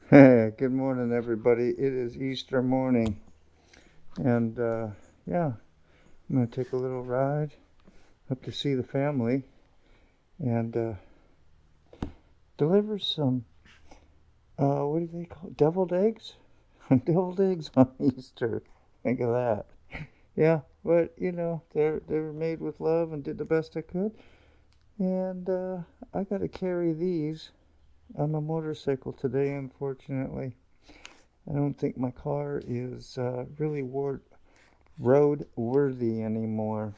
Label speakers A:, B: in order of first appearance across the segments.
A: Hey, good morning, everybody. It is Easter morning, and yeah, I'm gonna take a little ride up to see the family and deliver some what do they call it? Deviled eggs? Deviled eggs on Easter. Think of that. Yeah, but they're made with love and did the best I could, and I got to carry these on my motorcycle today, unfortunately. I don't think my car is really road worthy anymore.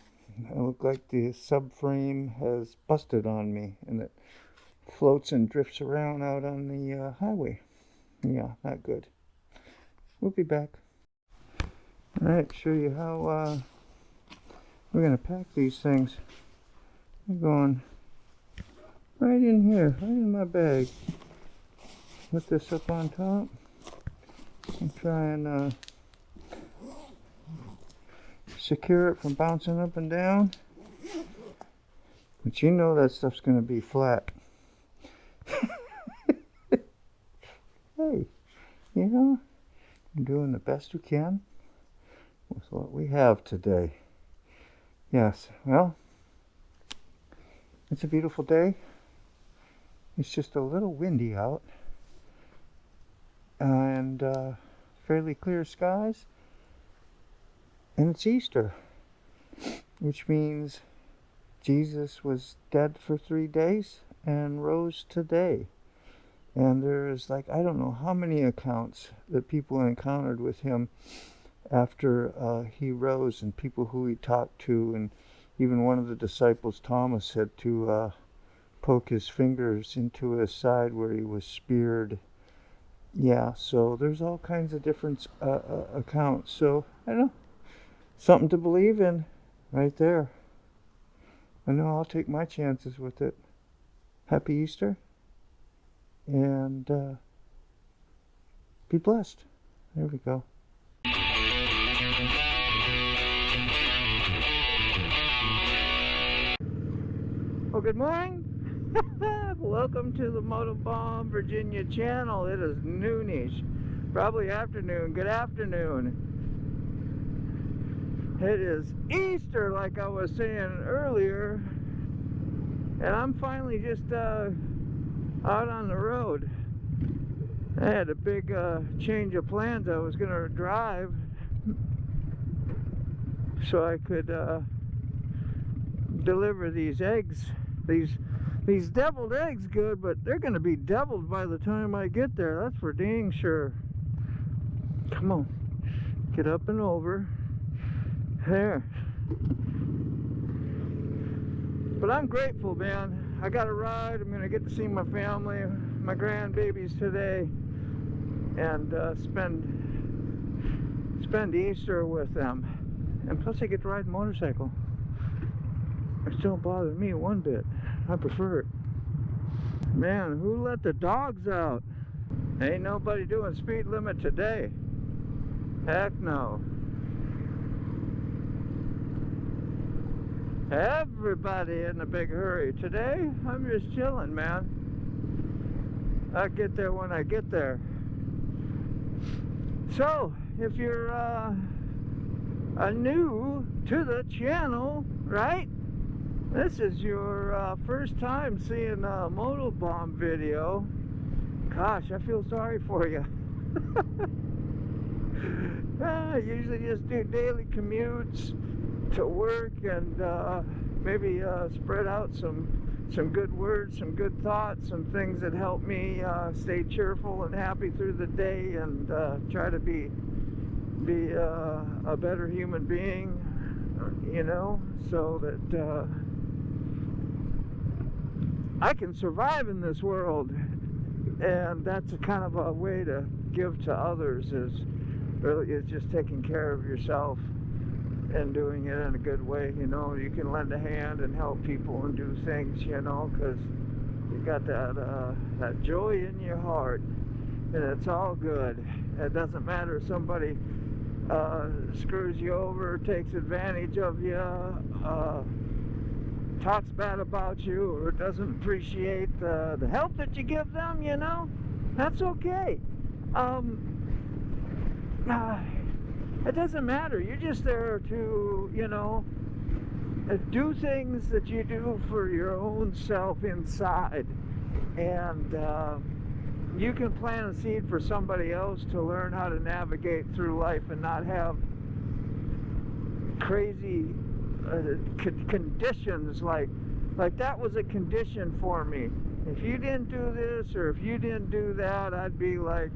A: I look like the subframe has busted on me and it floats and drifts around out on the highway. Yeah, not good. We'll be back. Alright, show you how we're going to pack these things. I'm going right in here, right in my bag. Put this up on top and try and secure it from bouncing up and down. But you know that stuff's going to be flat. Hey, I'm doing the best we can with what we have today. Yes, well, it's a beautiful day. It's just a little windy out and fairly clear skies. And it's Easter, which means Jesus was dead for 3 days and rose today. And there's I don't know how many accounts that people encountered with him after he rose, and people who he talked to, and even one of the disciples, Thomas, had to poke his fingers into his side where he was speared. Yeah, so there's all kinds of different accounts. So, I don't know, something to believe in right there. I know I'll take my chances with it. Happy Easter. And be blessed. There we go. Well, good morning. Welcome to the Motobomb Virginia channel. It is noonish, probably afternoon. Good afternoon. It is Easter, like I was saying earlier, and I'm finally just out on the road. I had a big change of plans. I was going to drive so I could deliver these eggs. These deviled eggs, good, but they're going to be deviled by the time I get there. That's for dang sure. Come on, get up and over there. But I'm grateful, man. I got a ride. I'm going to get to see my family, my grandbabies today, and spend Easter with them. And plus I get to ride a motorcycle. It don't bother me one bit. I prefer it. Man, who let the dogs out? Ain't nobody doing speed limit today. Heck no. Everybody in a big hurry. Today, I'm just chilling, man. I'll get there when I get there. So, if you're new to the channel, right? This is your first time seeing a Motobomb video. Gosh, I feel sorry for you. I usually just do daily commutes to work and maybe spread out some good words, some good thoughts, some things that help me stay cheerful and happy through the day, and try to be a better human being, so that I can survive in this world. And that's a kind of a way to give to others, is just taking care of yourself and doing it in a good way. You can lend a hand and help people and do things, because you got that joy in your heart, and it's all good. It doesn't matter if somebody screws you over, takes advantage of you, talks bad about you, or doesn't appreciate the help that you give them. That's okay. It doesn't matter. You're just there to, do things that you do for your own self inside. And you can plant a seed for somebody else to learn how to navigate through life and not have crazy conditions like that was a condition for me. If you didn't do this or if you didn't do that, I'd be like,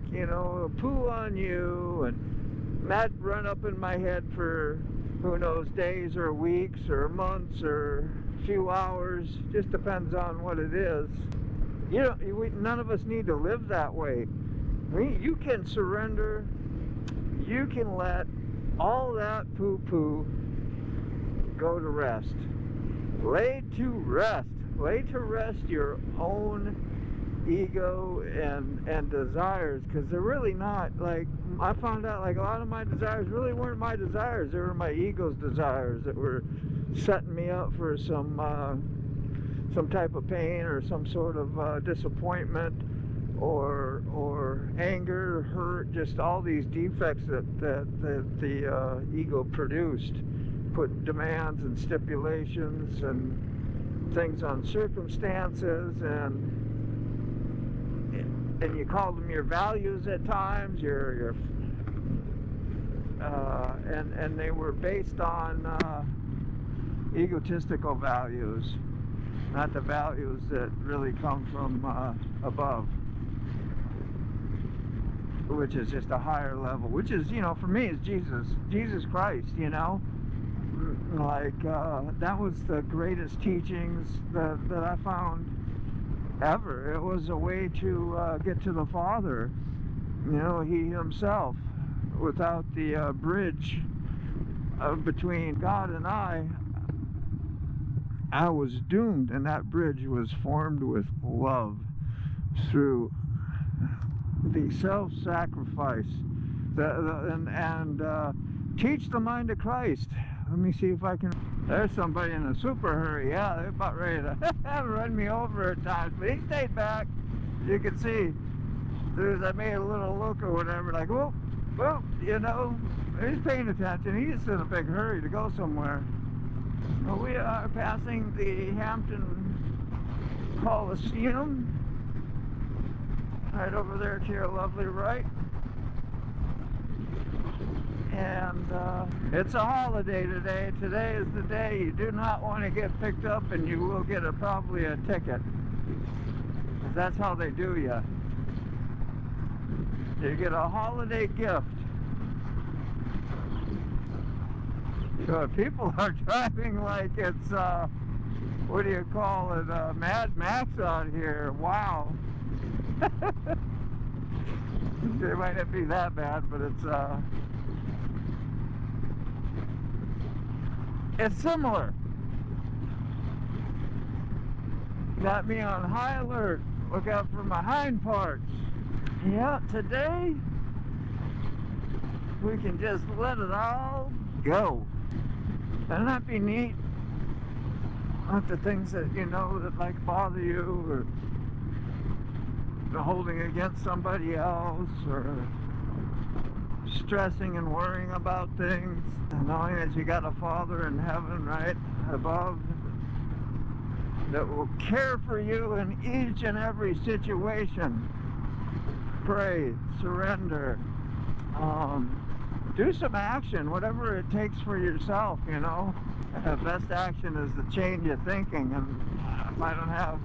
A: poo on you, and that'd run up in my head for who knows, days or weeks or months or a few hours. Just depends on what it is. None of us need to live that way. You can surrender. You can let all that poo-poo go to rest. Lay to rest. Lay to rest your own ego and desires, because they're really not, like, I found out, like, a lot of my desires really weren't my desires. They were my ego's desires that were setting me up for some type of pain or some sort of disappointment or anger, or hurt, just all these defects that the ego produced. Put demands and stipulations and things on circumstances, and you call them your values at times, and they were based on egotistical values, not the values that really come from above, which is just a higher level, which is, for me, is Jesus Christ, like that was the greatest teachings that I found ever. It was a way to get to the Father, He Himself. Without the bridge between God and I was doomed, and that bridge was formed with love through the self-sacrifice, and teach the mind of Christ. Let me see if I can. There's somebody in a super hurry. Yeah, they're about ready to run me over at times, but he stayed back. You can see, as soon as I made a little look or whatever, like, whoop, whoop, he's paying attention. He's in a big hurry to go somewhere. Well, we are passing the Hampton Coliseum, right over there to your lovely right. And it's a holiday today. Today is the day you do not want to get picked up, and you will get probably a ticket. 'Cause that's how they do you. You get a holiday gift. So people are driving like it's, what do you call it, Mad Max out here. Wow. It might not be that bad, but it's similar. Got me on high alert. Look out for my hind parts. Yeah, today we can just let it all go. Doesn't that be neat? Not the things that that like bother you, or holding against somebody else, or stressing and worrying about things, and knowing that you got a Father in heaven right above that will care for you in each and every situation. Pray, surrender, do some action, whatever it takes for yourself, The best action is to change your thinking, and if I don't have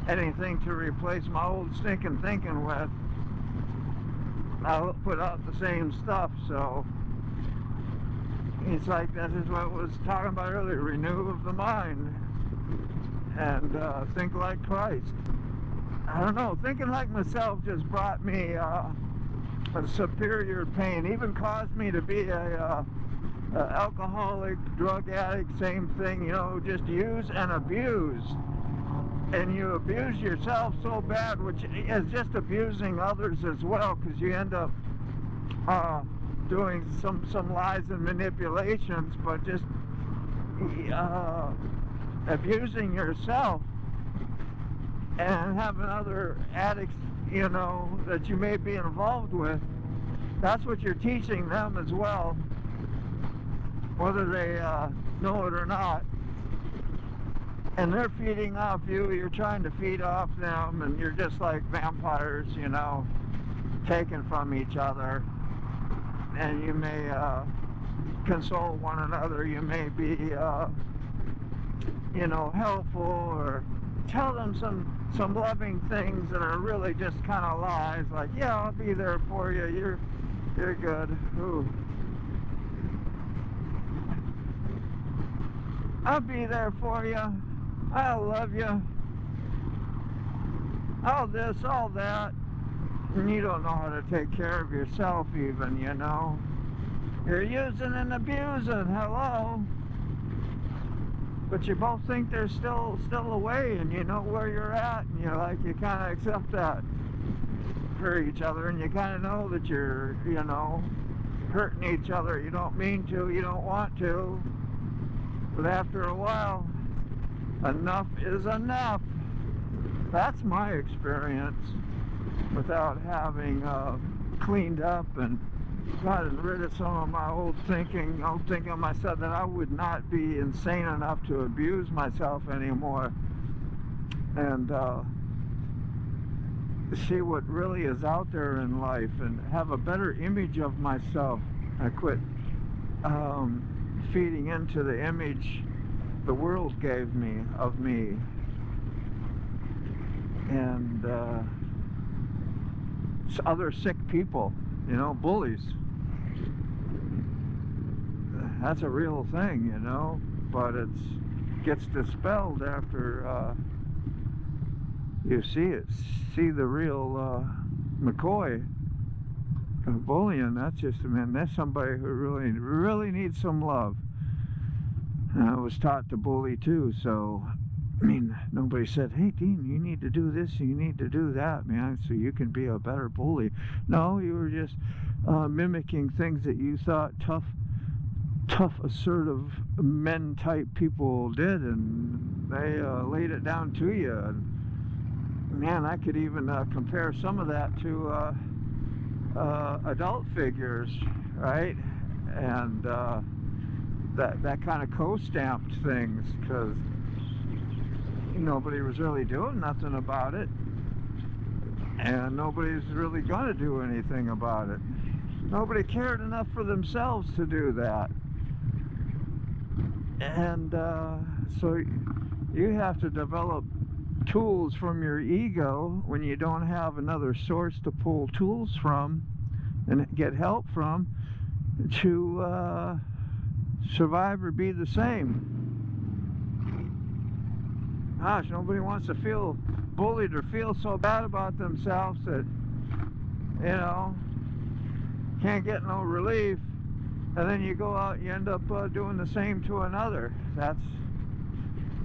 A: anything to replace my old stinking thinking with, I'll put out the same stuff. So it's like, that is what I was talking about earlier, renew of the mind, and think like Christ. I don't know, thinking like myself just brought me a superior pain, even caused me to be a alcoholic, drug addict, same thing, just use and abuse. And you abuse yourself so bad, which is just abusing others as well, because you end up doing some lies and manipulations, but just abusing yourself and having other addicts, you know, that you may be involved with, that's what you're teaching them as well, whether they know it or not. And they're feeding off you, you're trying to feed off them, and you're just like vampires, you know, taken from each other. And you may console one another, you may be, you know, helpful, or tell them some loving things that are really just kind of lies, like, yeah, I'll be there for you, you're good. Ooh. I'll be there for you, I'll love you, all this, all that. And you don't know how to take care of yourself even, you know. You're using and abusing, hello. But you both think there's still a way, and you know where you're at, and you kind of accept that for each other, and you kind of know that you're, you know, hurting each other. You don't mean to, you don't want to, but after a while, enough is enough. That's my experience, without having cleaned up and gotten rid of some of my old thinking of myself, that I would not be insane enough to abuse myself anymore, and see what really is out there in life, and have a better image of myself. I quit feeding into the image the world gave me of me, and other sick people, you know, bullies. That's a real thing, you know, but it gets dispelled after you see the real McCoy. Bullying, that's just, man, that's somebody who really needs some love. I was taught to bully too, so I mean, nobody said, hey Dean, you need to do this, you need to do that, man, so you can be a better bully. No, you were just mimicking things that you thought tough, assertive men type people did, and they laid it down to you. And man, I could even compare some of that to adult figures, right? And that kind of co-stamped things, because nobody was really doing nothing about it, and nobody's really gonna do anything about it. Nobody cared enough for themselves to do that. And so you have to develop tools from your ego when you don't have another source to pull tools from and get help from, to survive or be the same. Gosh, nobody wants to feel bullied or feel so bad about themselves that, you know, can't get no relief, and then you go out and you end up doing the same to another. That's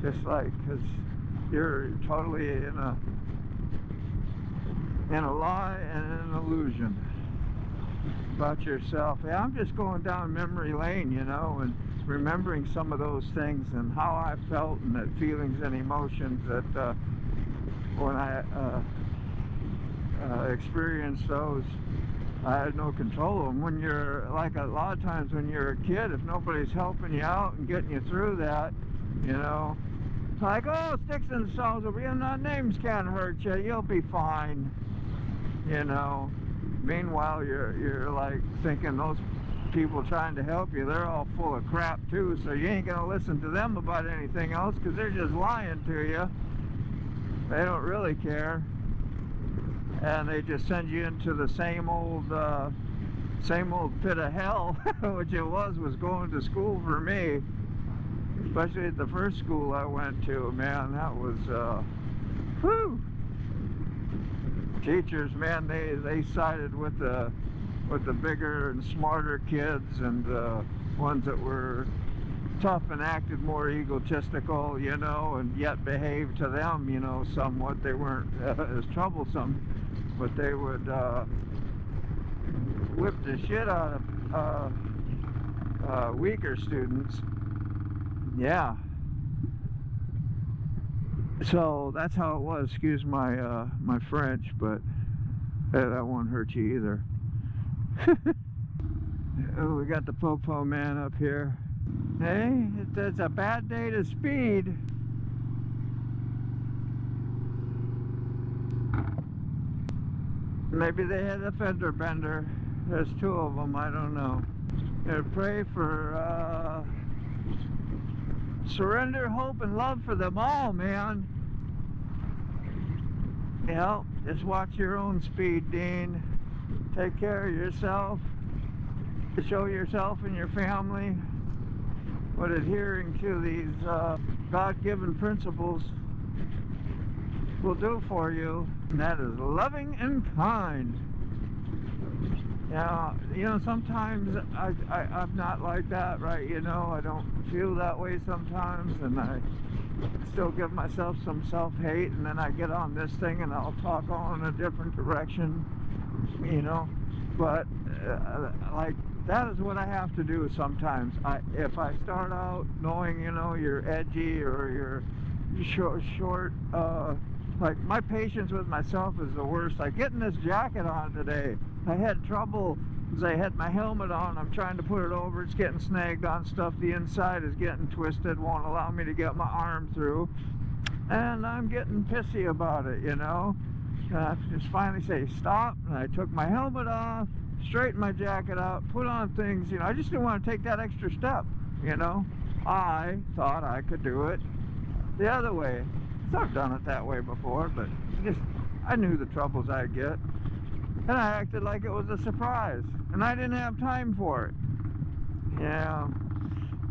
A: just like, because you're totally in a lie and an illusion about yourself. Yeah, I'm just going down memory lane, you know, and remembering some of those things and how I felt, and that feelings and emotions that when I experienced those, I had no control of them. When you're, like, a lot of times when you're a kid, if nobody's helping you out and getting you through that, you know, it's like, oh, sticks and stones over here, names can't hurt you, you'll be fine, you know. Meanwhile, you're like thinking those people trying to help you, they're all full of crap too, so you ain't gonna listen to them about anything else, because they're just lying to you. They don't really care, and they just send you into the same old pit of hell, which it was going to school for me, especially at the first school I went to. Man, that was whew. Teachers, man, they sided with the bigger and smarter kids, and the ones that were tough and acted more egotistical, you know, and yet behaved to them, you know, somewhat. They weren't as troublesome, but they would whip the shit out of weaker students. Yeah. So that's how it was. Excuse my my French, but That won't hurt you either. Oh, we got the Popo man up here. Hey, it's a bad day to speed. Maybe they had a fender bender. There's two of them, I don't know. Pray for surrender, hope, and love for them all, man. Yeah, just watch your own speed, Dean. Take care of yourself. Show yourself and your family what adhering to these God-given principles will do for you. And that is loving and kind. Now, you know, sometimes I'm not like that, right? You know, I don't feel that way sometimes, and I still give myself some self-hate, and then I get on this thing and I'll talk all in a different direction, you know. But like, that is what I have to do sometimes. If I start out knowing, you know, you're edgy or you're short, like, my patience with myself is the worst. Like getting this jacket on today, I had trouble because I had my helmet on. I'm trying to put it over. It's getting snagged on stuff. The inside is getting twisted, won't allow me to get my arm through. And I'm getting pissy about it, you know. I just finally say stop, and I took my helmet off, straightened my jacket out, put on things, you know. I just didn't want to take that extra step, you know. I thought I could do it the other way. So I've done it that way before, but I knew the troubles I'd get. And I acted like it was a surprise, and I didn't have time for it. Yeah.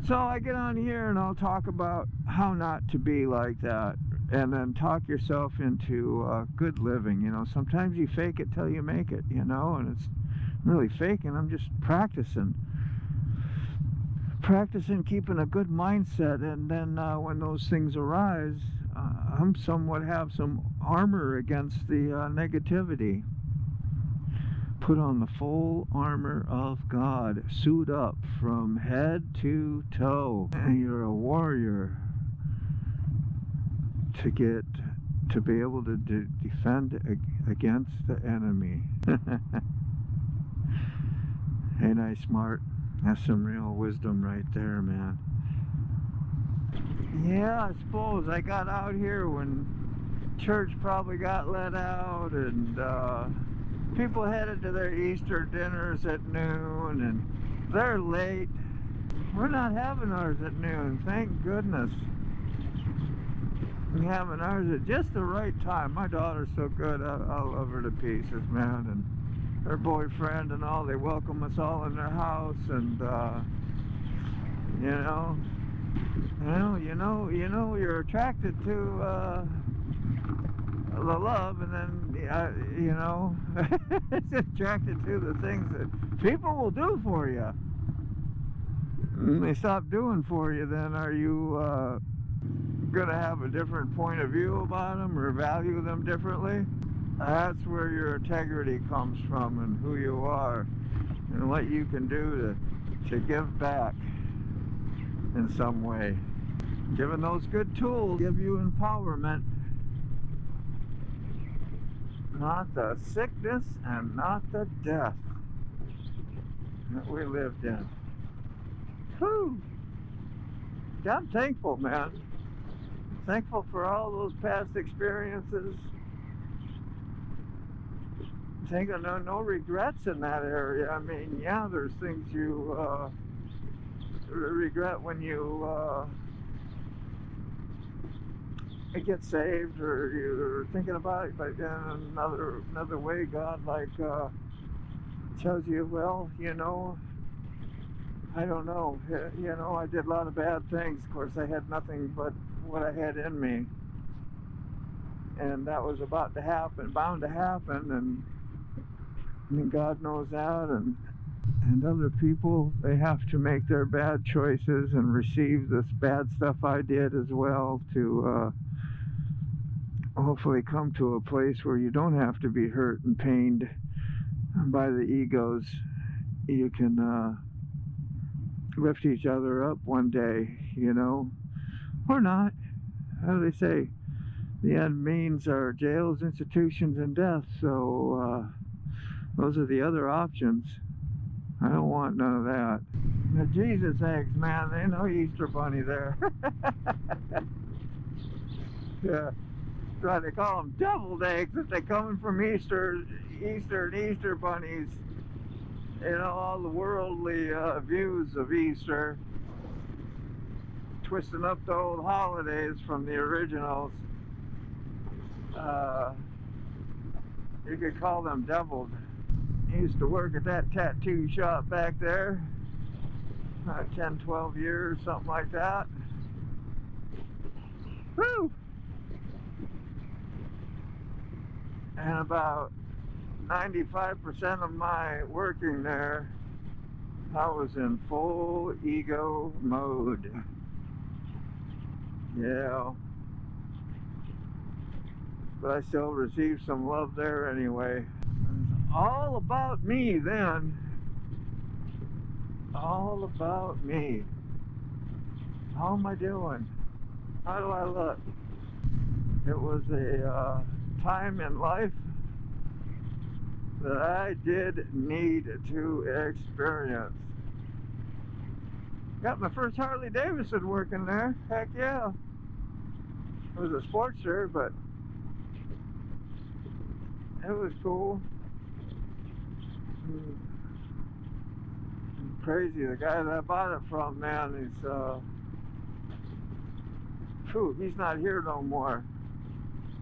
A: So I get on here and I'll talk about how not to be like that, and then talk yourself into good living. You know, sometimes you fake it till you make it, you know, and it's really faking. I'm just practicing keeping a good mindset, and then when those things arise, I'm somewhat have some armor against the negativity. Put on the full armor of God, suit up from head to toe. And you're a warrior to be able to defend against the enemy. Ain't I smart? That's some real wisdom right there, man. Yeah, I suppose I got out here when church probably got let out, and people headed to their Easter dinners at noon, and they're late. We're not having ours at noon, thank goodness. We're having ours at just the right time. My daughter's so good, I love her to pieces, man, and her boyfriend and all, they welcome us all in their house, and you're attracted to the love, and then it's attracted to the things that people will do for you. When they stop doing for you, then are you gonna have a different point of view about them or value them differently? That's where your integrity comes from, and who you are, and what you can do to give back in some way. Given those good tools give you empowerment, not the sickness and not the death that we lived in. Whew. I'm thankful, man. Thankful for all those past experiences. Thinking no regrets in that area. I mean, yeah, there's things you regret when you get saved, or you're thinking about it, but in another way, God tells you, well, you know, I don't know, you know, I did a lot of bad things. Of course, I had nothing but what I had in me, and that was about to happen, bound to happen, and God knows that, and other people, they have to make their bad choices and receive this bad stuff I did as well, to hopefully come to a place where you don't have to be hurt and pained by the egos. You can lift each other up one day, you know, or not. How do they say? The end means are jails, institutions, and death. So Those are the other options. I don't want none of that. The Jesus eggs, man, they no Easter bunny there. Yeah. That's why they call them deviled eggs, if they're coming from Easter and Easter bunnies. You know, all the worldly views of Easter, twisting up the old holidays from the originals. You could call them deviled. I used to work at that tattoo shop back there, 10, 12 years, something like that. Woo! And about 95% of my working there, I was in full ego mode. Yeah. But I still received some love there anyway. It was all about me then. All about me. How am I doing? How do I look? It was a time in life that I did need to experience. Got my first Harley Davidson working there. Heck yeah. It was a Sportster, but it was cool. Crazy. The guy that I bought it from, man, he's not here no more.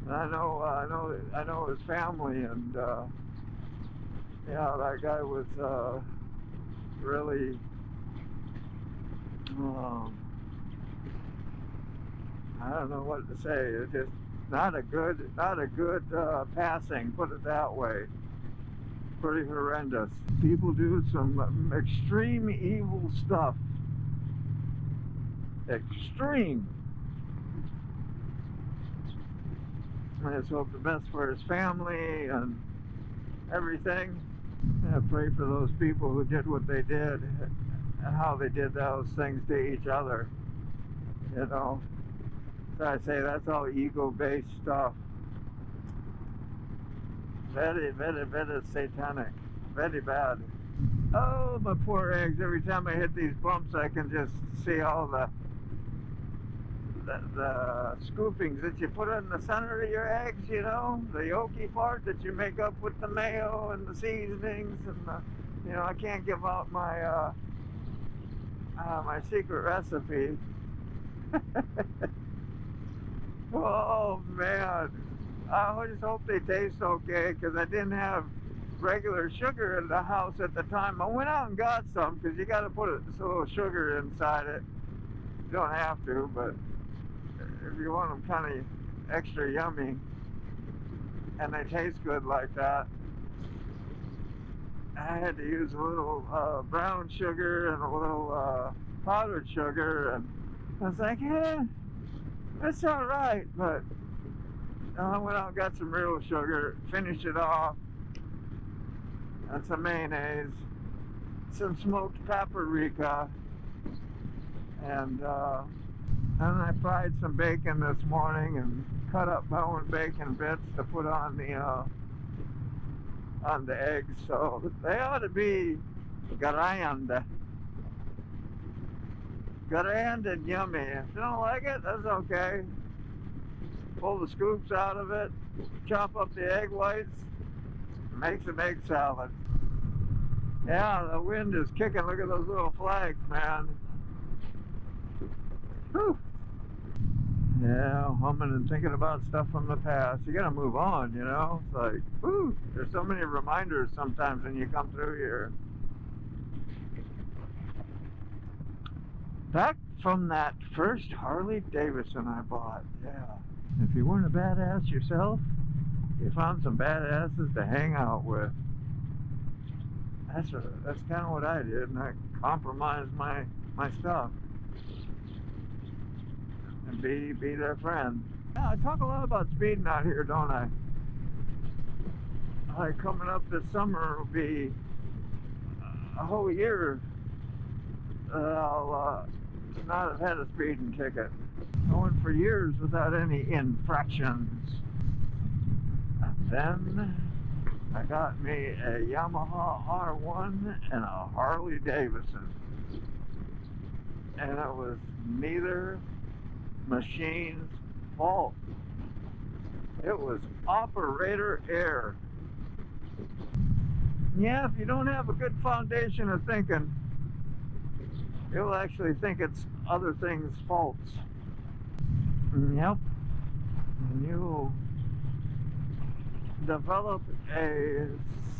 A: And I know his family, and yeah, that guy was really, I don't know what to say. It's just not a good passing. Put it that way. Pretty horrendous. People do some extreme evil stuff. Extreme. I just hope the best for his family and everything. I pray for those people who did what they did and how they did those things to each other. You know, so I say that's all ego-based stuff. Very, very, very satanic. Very bad. Oh, my poor eggs. Every time I hit these bumps, I can just see all the scoopings that you put in the center of your eggs, you know, the yolky part that you make up with the mayo and the seasonings, and you know, I can't give out my my secret recipe. Oh man, I just hope they taste okay, because I didn't have regular sugar in the house at the time. I went out and got some, because you got to put a little sugar inside it. You don't have to, but if you want them kind of extra yummy and they taste good like that, I had to use a little brown sugar and a little powdered sugar, and I was like, yeah, that's all right. But I went out and got some real sugar, finished it off, and some mayonnaise, some smoked paprika, and I fried some bacon this morning and cut up my own bacon bits to put on the eggs, so they ought to be grand and yummy. If you don't like it, that's okay. Pull the scoops out of it, chop up the egg whites, make some egg salad. Yeah, the wind is kicking. Look at those little flags, man. Whew. Yeah, humming and thinking about stuff from the past. You gotta move on, you know? It's like, whew, there's so many reminders sometimes when you come through here. Back from that first Harley Davidson I bought, yeah. If you weren't a badass yourself, you found some badasses to hang out with. That's kind of what I did, and I compromised my stuff. And be their friend. Yeah, I talk a lot about speeding out here, don't I? Like coming up this summer will be a whole year that I'll not have had a speeding ticket. I went for years without any infractions. And then I got me a Yamaha R1 and a Harley Davidson. And it was neither machine's fault. It was operator error. Yeah, if you don't have a good foundation of thinking, you'll actually think it's other things' faults. Yep. And you'll develop a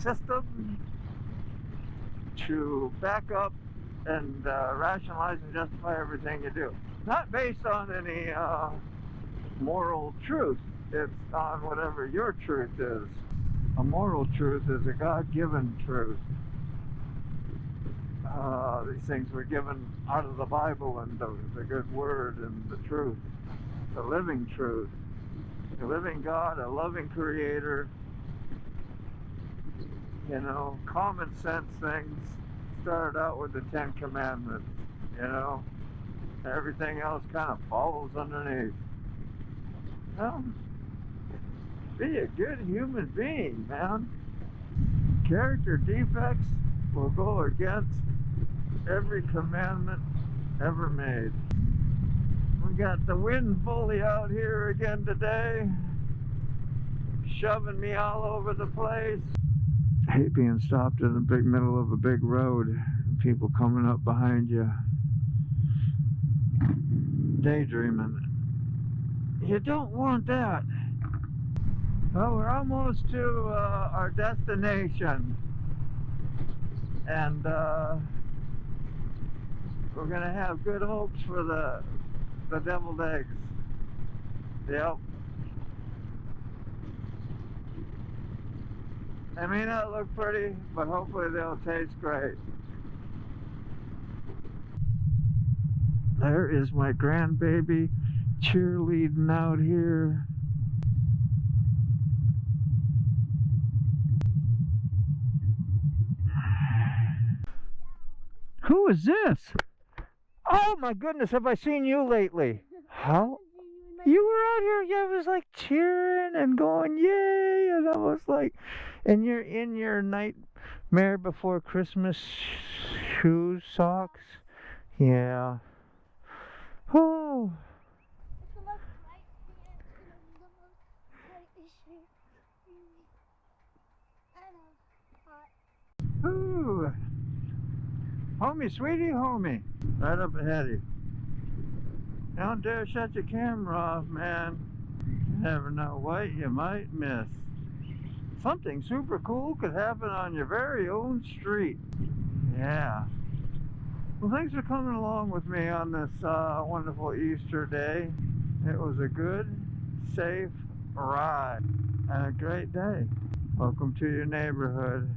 A: system to back up and rationalize and justify everything you do. Not based on any moral truth. It's on whatever your truth is. A moral truth is a God-given truth. These things were given out of the Bible and the good word and the truth, the living truth. A living God, a loving creator, you know, common sense things started out with the Ten Commandments, you know. Everything else kind of follows underneath. Well, be a good human being, man. Character defects will go against every commandment ever made. We got the wind bully out here again today, shoving me all over the place. I hate being stopped in the big middle of a big road, people coming up behind you, daydreaming. You don't want that. Well, we're almost to our destination, and we're gonna have good hopes for the deviled eggs. Yep. They may not look pretty, but hopefully they'll taste great. There is my grandbaby cheerleading out here. Who is this? Oh my goodness, have I seen you lately? How? You were out here, yeah, I was like cheering and going, yay, and I was like, and you're in your Nightmare Before Christmas shoes, socks? Yeah. Oh. Ooh. Homie, sweetie, homie. Right up ahead of you. Don't dare shut your camera off, man. You never know what you might miss. Something super cool could happen on your very own street. Yeah. Well, thanks for coming along with me on this wonderful Easter day. It was a good, safe ride and a great day. Welcome to your neighborhood.